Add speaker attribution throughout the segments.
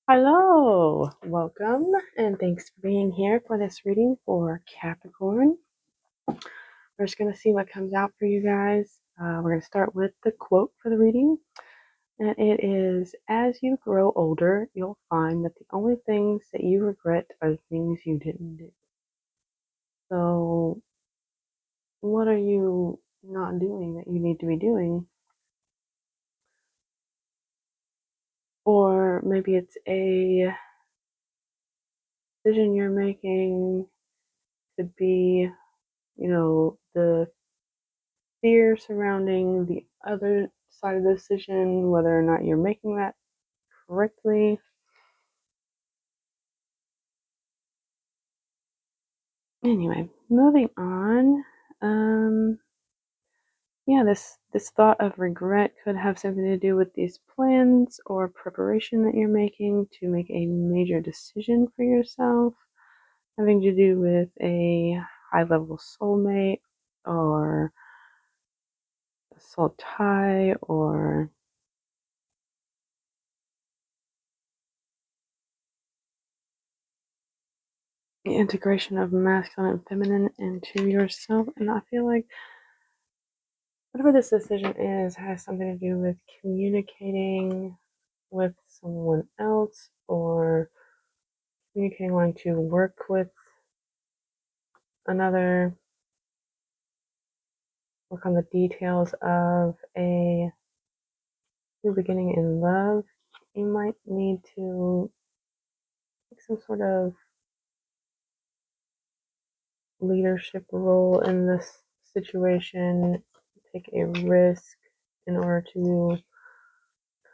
Speaker 1: Hello, welcome, and thanks for being here for this reading for Capricorn. We're just going to see what comes out for you guys. We're going to start with the quote for the reading, and it is, "As you grow older, you'll find that the only things that you regret are the things you didn't do." So, what are you not doing that you need to be doing? Or maybe it's a decision you're making to be, the fear surrounding the other side of the decision, whether or not you're making that correctly. Anyway, moving on. This thought of regret could have something to do with these plans or preparation that you're making to make a major decision for yourself, having to do with a high level soulmate or a soul tie or the integration of masculine and feminine into yourself. And I feel like whatever this decision is has something to do with communicating with someone else or communicating wanting to work with another, work on the details of a new beginning in love. You might need to take some sort of leadership role in this situation, take a risk in order to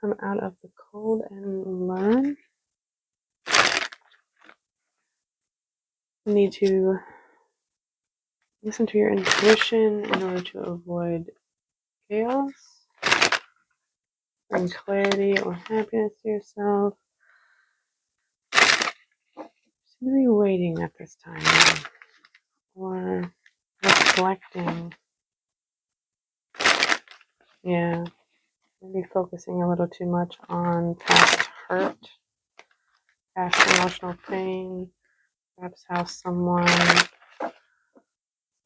Speaker 1: come out of the cold and learn. You need to listen to your intuition in order to avoid chaos, bring clarity or happiness to yourself. Seem to be waiting at this time or reflecting. Yeah, maybe focusing a little too much on past hurt, past emotional pain, perhaps how someone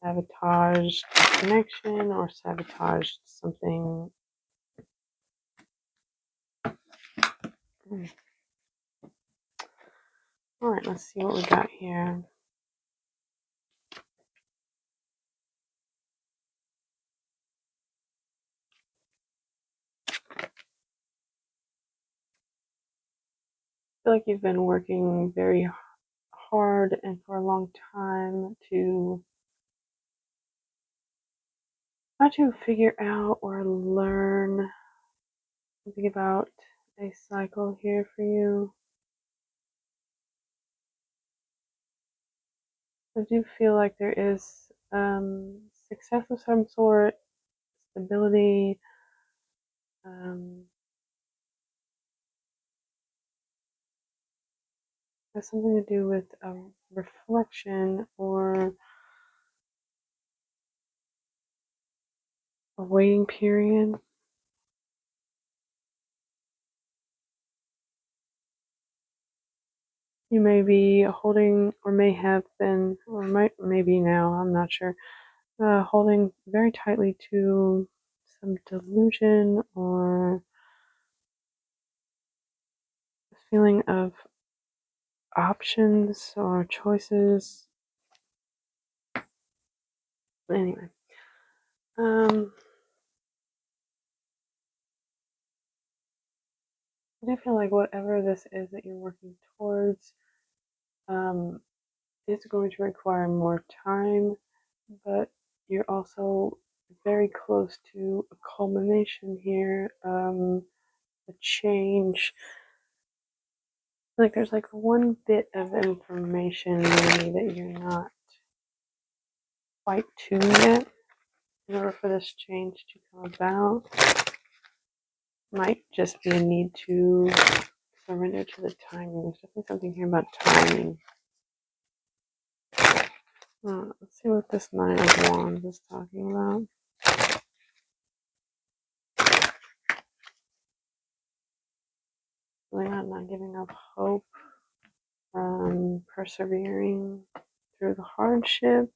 Speaker 1: sabotaged the connection or sabotaged something. All right, let's see what we got here. I feel like you've been working very hard and for a long time to try to figure out or learn something about a cycle here for you. I do feel like there is success of some sort, stability, has something to do with a reflection or a waiting period. You may be holding, or may have been, or maybe now, I'm not sure, holding very tightly to some delusion or feeling of options or choices. Anyway, I do feel like whatever this is that you're working towards is going to require more time, but you're also very close to a culmination here, a change. Like there's like one bit of information maybe that you're not quite to yet in order for this change to come about. Might just be a need to surrender to the timing. There's definitely something here about timing. Let's see what this Nine of Wands is talking about. Really not not giving up hope, persevering through the hardships.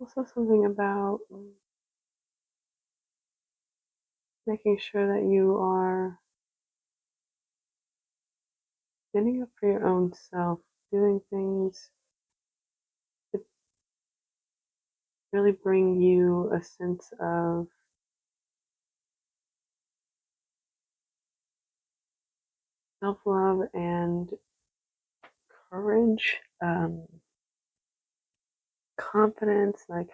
Speaker 1: Also something about making sure that you are standing up for your own self, doing things that really bring you a sense of self-love and courage, confidence, like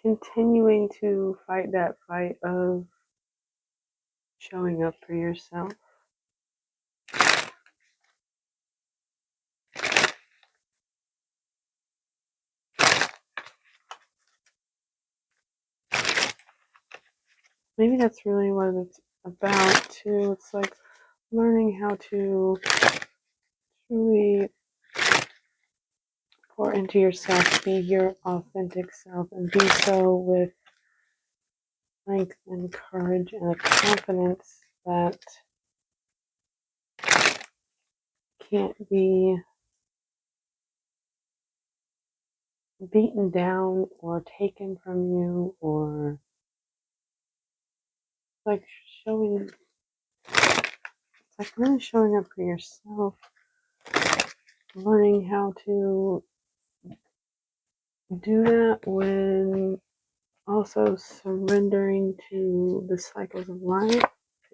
Speaker 1: continuing to fight that fight of showing up for yourself. Maybe that's really what it's about too. It's like learning how to truly pour into yourself, be your authentic self, and do so with strength and courage and a confidence that can't be beaten down or taken from you, or like showing, it's like really showing up for yourself, learning how to do that when also surrendering to the cycles of life.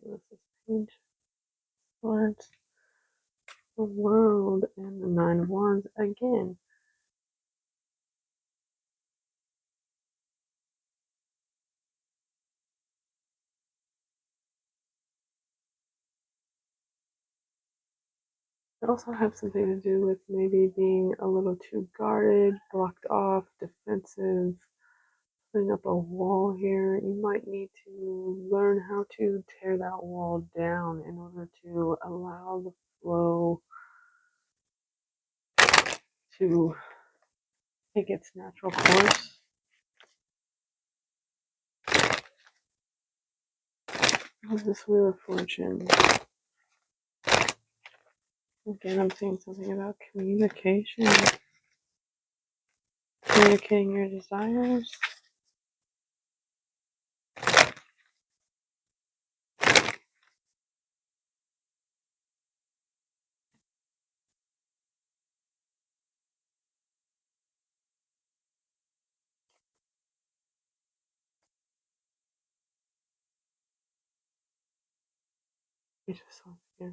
Speaker 1: This is page towards the world and the 9 of Wands again. It also have something to do with maybe being a little too guarded, blocked off, defensive, putting up a wall here. You might need to learn how to tear that wall down in order to allow the flow to take its natural course. What is this Wheel of Fortune? Again, I'm saying something about communication, communicating your desires.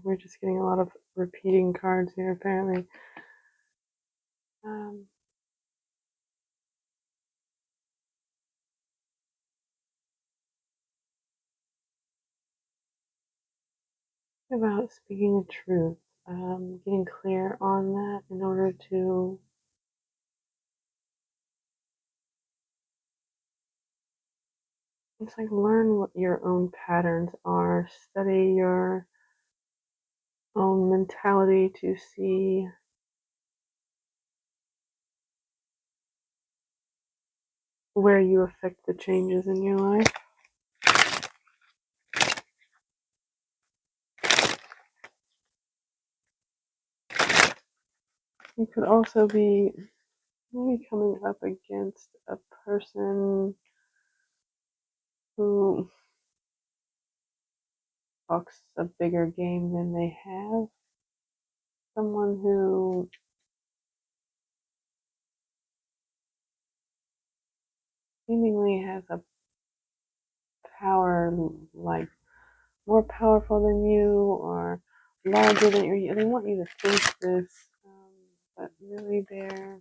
Speaker 1: We're just getting a lot of repeating cards here, apparently. About speaking the truth, getting clear on that in order to it's like learn what your own patterns are, study your own mentality to see where you affect the changes in your life. You could also be maybe coming up against a person who talks a bigger game than they have. Someone who seemingly has a power like more powerful than you or larger than you. They want you to think this, but really they're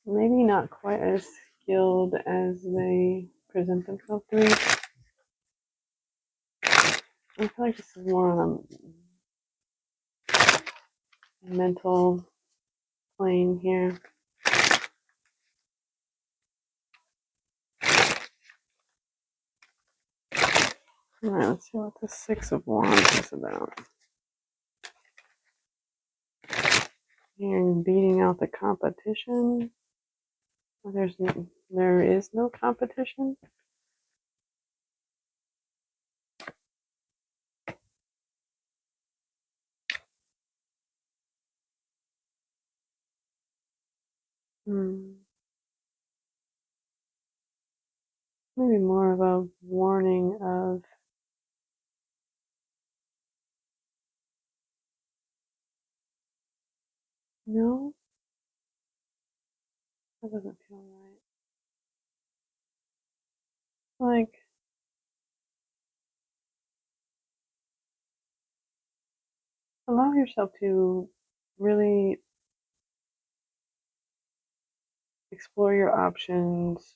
Speaker 1: maybe not quite as skilled as they present themselves to be. I feel like this is more on a mental plane here. All right, let's see what the Six of Wands is about. And beating out the competition. There is no competition. Maybe more of a warning of no, that doesn't feel right. Like allow yourself to really explore your options,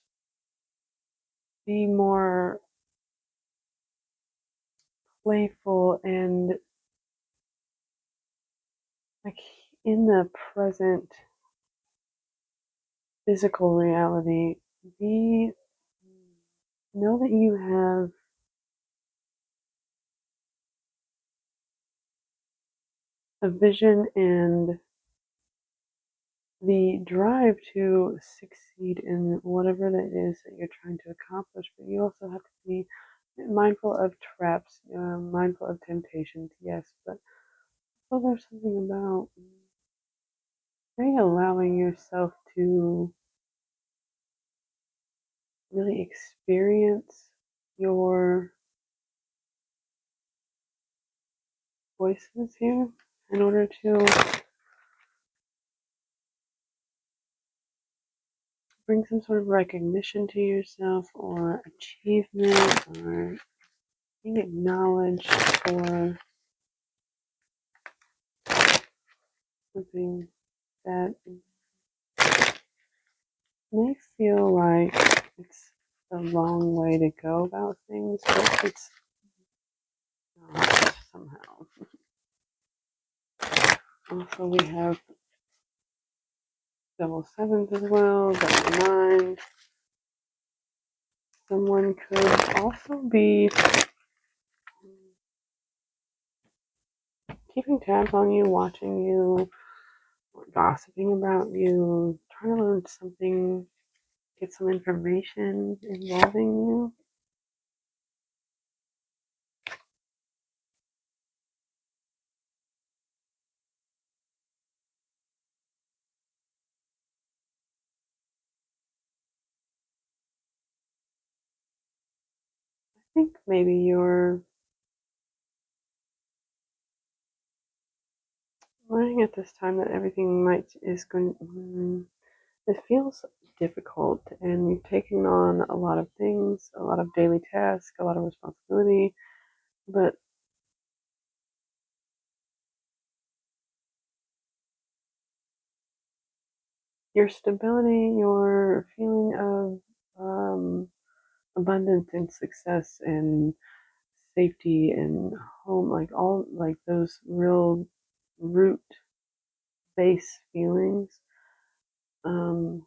Speaker 1: be more playful and like in the present physical reality. Be know that you have a vision and the drive to succeed in whatever that is that you're trying to accomplish, but you also have to be mindful of traps, mindful of temptations, yes, but also there's something about really allowing yourself to really experience your voices here in order to bring some sort of recognition to yourself or achievement or being acknowledged for something that may feel like it's the wrong way to go about things, but it's not somehow. Also, we have double sevens as well, double nine. Someone could also be keeping tabs on you, watching you, gossiping about you, trying to learn something, get some information involving you. I think maybe you're learning at this time that everything might is going. It feels difficult, and you've taken on a lot of things, a lot of daily tasks, a lot of responsibility, but your stability, your feeling of abundance and success and safety and home, like all like those real root base feelings, um,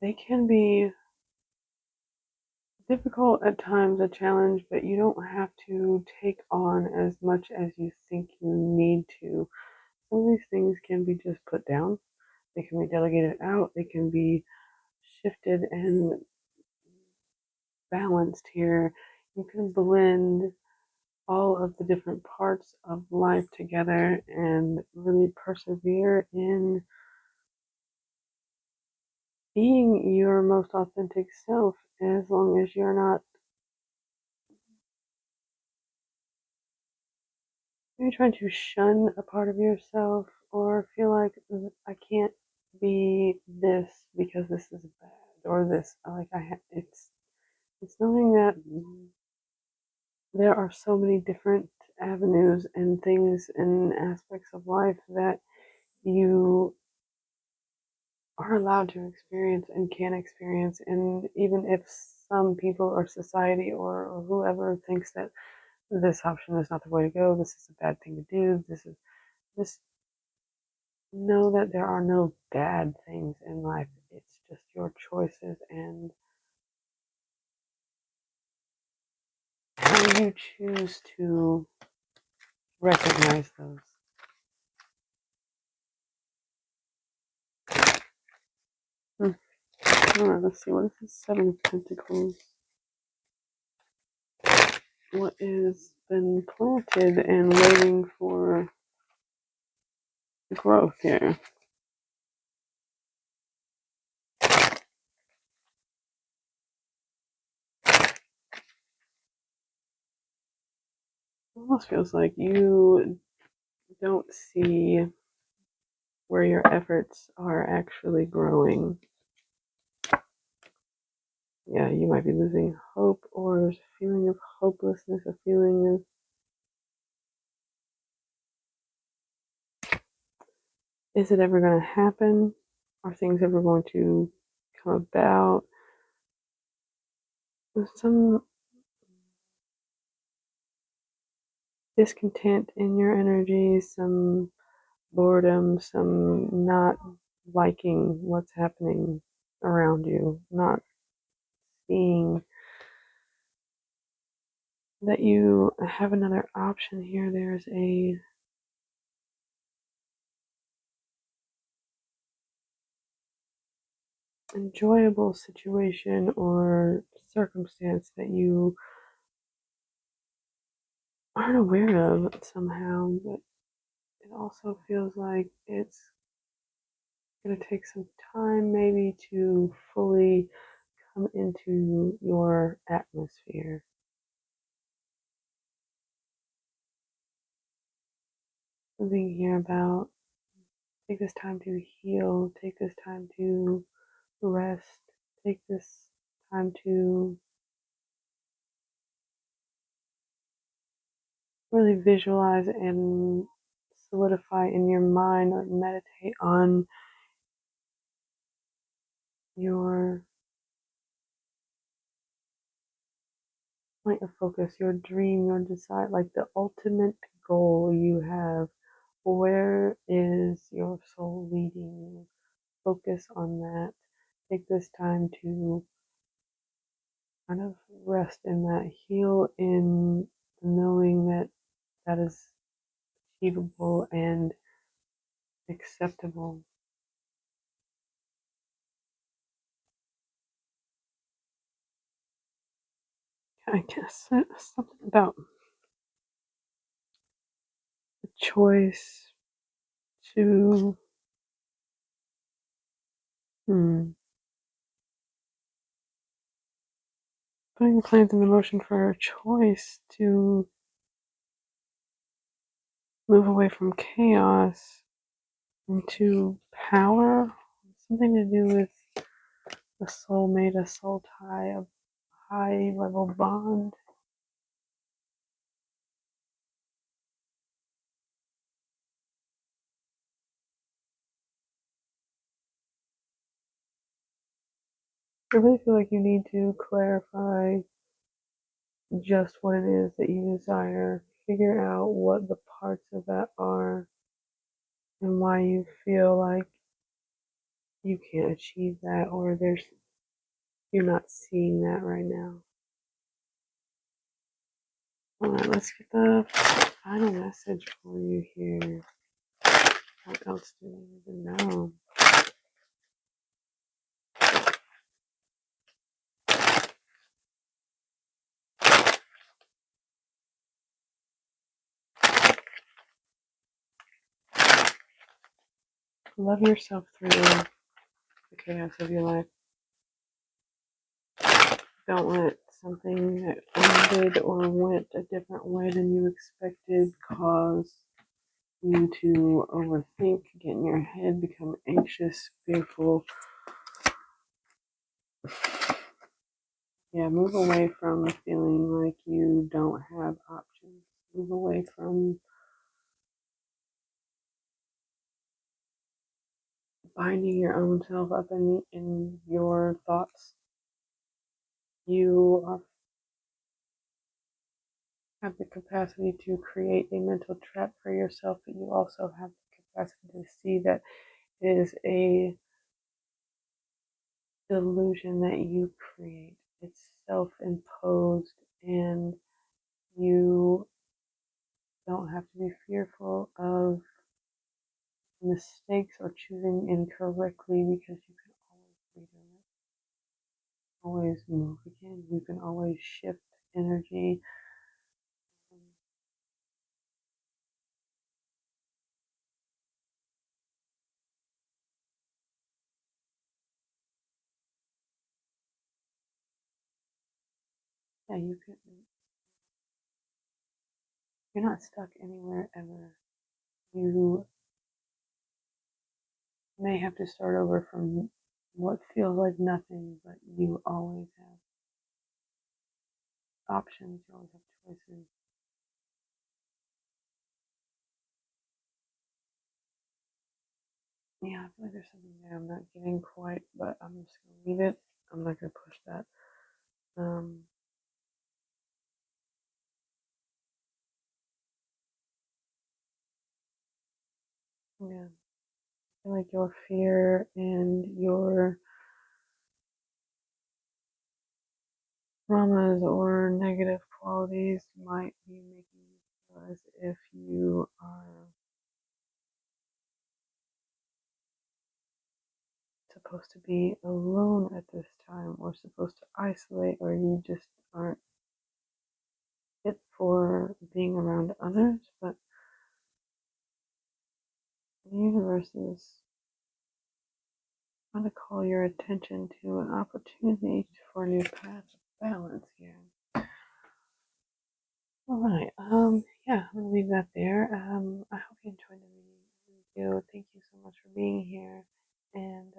Speaker 1: they can be difficult at times, a challenge, but you don't have to take on as much as you think you need to. Some of these things can be just put down, they can be delegated out, they can be shifted and balanced here. You can blend all of the different parts of life together and really persevere in being your most authentic self as long as you're not maybe trying to shun a part of yourself or feel like I can't be this because this is bad or this like it's knowing that there are so many different avenues and things and aspects of life that you are allowed to experience and can experience. And even if some people or society or whoever thinks that this option is not the way to go, this is a bad thing to do, this know that there are no bad things in life. It's just your choices and how you choose to recognize those. All right, let's see. What is the Seven of Pentacles? What is been planted and waiting for growth here? It almost feels like you don't see where your efforts are actually growing. Yeah, you might be losing hope, or there's a feeling of hopelessness, a feeling of, is it ever going to happen? Are things ever going to come about? There's some discontent in your energy, some boredom, some not liking what's happening around you, not seeing that you have another option here. There's a enjoyable situation or circumstance that you aren't aware of somehow, but it also feels like it's going to take some time maybe to fully come into your atmosphere. Something here about take this time to heal, take this time to rest, take this time to really visualize and solidify in your mind or meditate on your point of focus, your dream, your desire, like the ultimate goal you have. Where is your soul leading you? Focus on that. Take this time to kind of rest in that, heal in knowing that that is achievable and acceptable. I guess something about the choice to putting the plans into motion for a choice to move away from chaos into power. Something to do with a soulmate, a soul tie, a high level bond. I really feel like you need to clarify just what it is that you desire. Figure out what the parts of that are and why you feel like you can't achieve that or you're not seeing that right now. Alright, let's get the final message for you here. What else do you need to know? Love yourself through the chaos of your life. Don't let something that ended or went a different way than you expected cause you to overthink, get in your head, become anxious, fearful. Yeah, move away from feeling like you don't have options. Move away from binding your own self up in your thoughts. You have the capacity to create a mental trap for yourself, but you also have the classic to see that it is a delusion that you create. It's self-imposed, and you don't have to be fearful of mistakes or choosing incorrectly because you can always redirect, always move again. You can always shift energy. Yeah, you're not stuck anywhere ever. You may have to start over from what feels like nothing, but you always have options, you always have choices. Yeah, I feel like there's something there I'm not getting quite, but I'm just gonna leave it. I'm not gonna push that. Um, yeah, I feel like your fear and your traumas or negative qualities might be making you feel as if you are supposed to be alone at this time or supposed to isolate, or you just aren't fit for being around others. But the universe is trying to call your attention to an opportunity for a new path of balance here. All right. Yeah, I'm gonna leave that there. I hope you enjoyed the reading. I really do. Thank you so much for being here, and